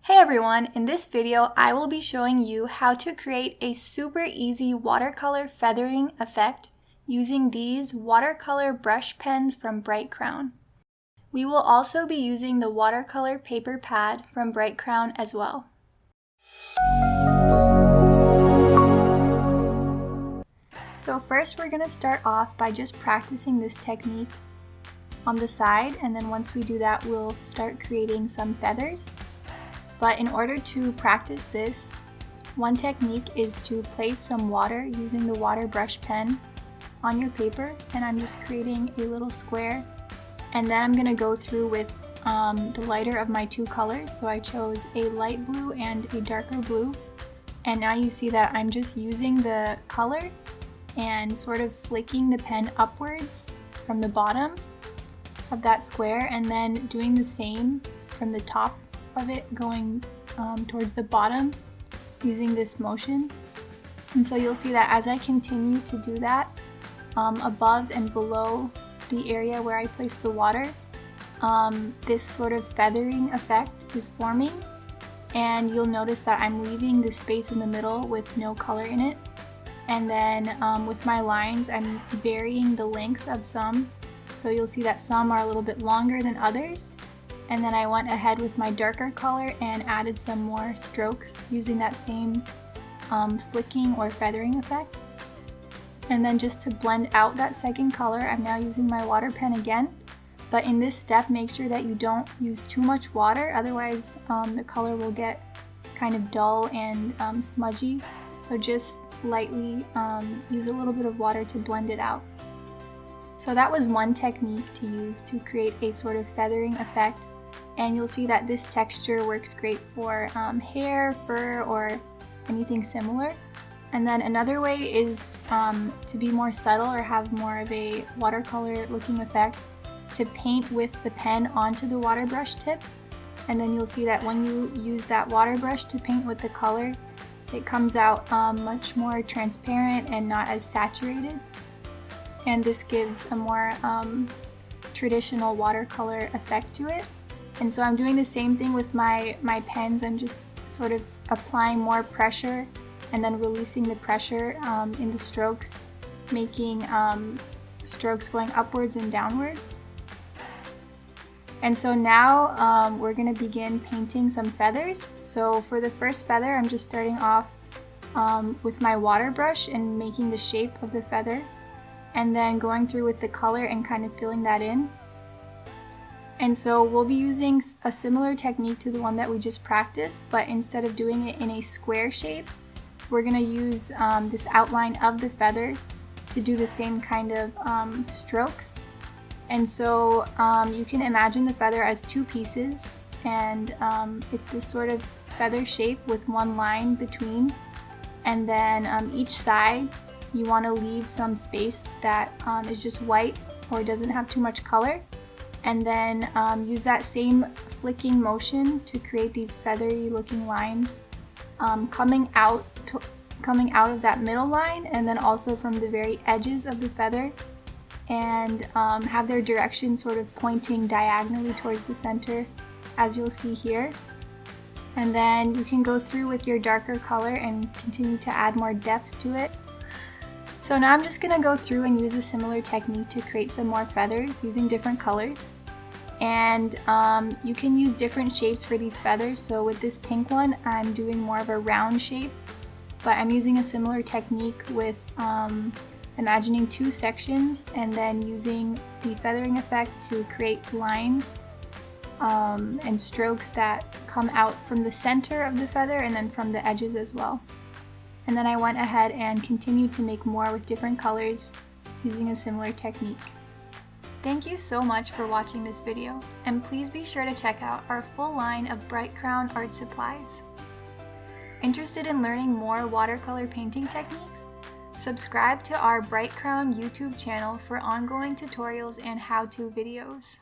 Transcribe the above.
Hey everyone, in this video I will be showing you how to create a super easy watercolor feathering effect using these watercolor brush pens from Brite Crown. We will also be using the watercolor paper pad from Brite Crown as well. So first we're going to start off by just practicing this technique on the side, and then once we do that we'll start creating some feathers. But in order to practice this, one technique is to place some water using the water brush pen on your paper, and I'm just creating a little square, and then I'm going to go through with the lighter of my two colors. So I chose a light blue and a darker blue, and now you see that I'm just using the color and sort of flicking the pen upwards from the bottom of that square, and then doing the same from the top of it going towards the bottom using this motion. And so you'll see that as I continue to do that, above and below the area where I placed the water, this sort of feathering effect is forming, and you'll notice that I'm leaving the space in the middle with no color in it. And then with my lines, I'm varying the lengths of some, so you'll see that some are a little bit longer than others. And then I went ahead with my darker color and added some more strokes using that same flicking or feathering effect. And then just to blend out that second color, I'm now using my water pen again. But in this step, make sure that you don't use too much water, otherwise the color will get kind of dull and smudgy. So just lightly use a little bit of water to blend it out. So that was one technique to use to create a sort of feathering effect. And you'll see that this texture works great for hair, fur, or anything similar. And then another way is to be more subtle or have more of a watercolor looking effect, to paint with the pen onto the water brush tip. And then you'll see that when you use that water brush to paint with the color, it comes out much more transparent and not as saturated. And this gives a more traditional watercolor effect to it. And so I'm doing the same thing with my pens. I'm just sort of applying more pressure and then releasing the pressure in the strokes, making strokes going upwards and downwards. And so now we're going to begin painting some feathers. So for the first feather, I'm just starting off with my water brush and making the shape of the feather, and then going through with the color and kind of filling that in. And so we'll be using a similar technique to the one that we just practiced, but instead of doing it in a square shape, we're going to use this outline of the feather to do the same kind of strokes. And so you can imagine the feather as two pieces, and it's this sort of feather shape with one line between, and then each side you want to leave some space that is just white or doesn't have too much color. And then use that same flicking motion to create these feathery looking lines coming out of that middle line, and then also from the very edges of the feather, and have their direction sort of pointing diagonally towards the center, as you'll see here. And then you can go through with your darker color and continue to add more depth to it. So now I'm just going to go through and use a similar technique to create some more feathers using different colors. And you can use different shapes for these feathers. So with this pink one, I'm doing more of a round shape, but I'm using a similar technique with imagining two sections and then using the feathering effect to create lines and strokes that come out from the center of the feather and then from the edges as well. And then I went ahead and continued to make more with different colors using a similar technique. Thank you so much for watching this video, and please be sure to check out our full line of Brite Crown art supplies. Interested in learning more watercolor painting techniques? Subscribe to our Brite Crown YouTube channel for ongoing tutorials and how-to videos.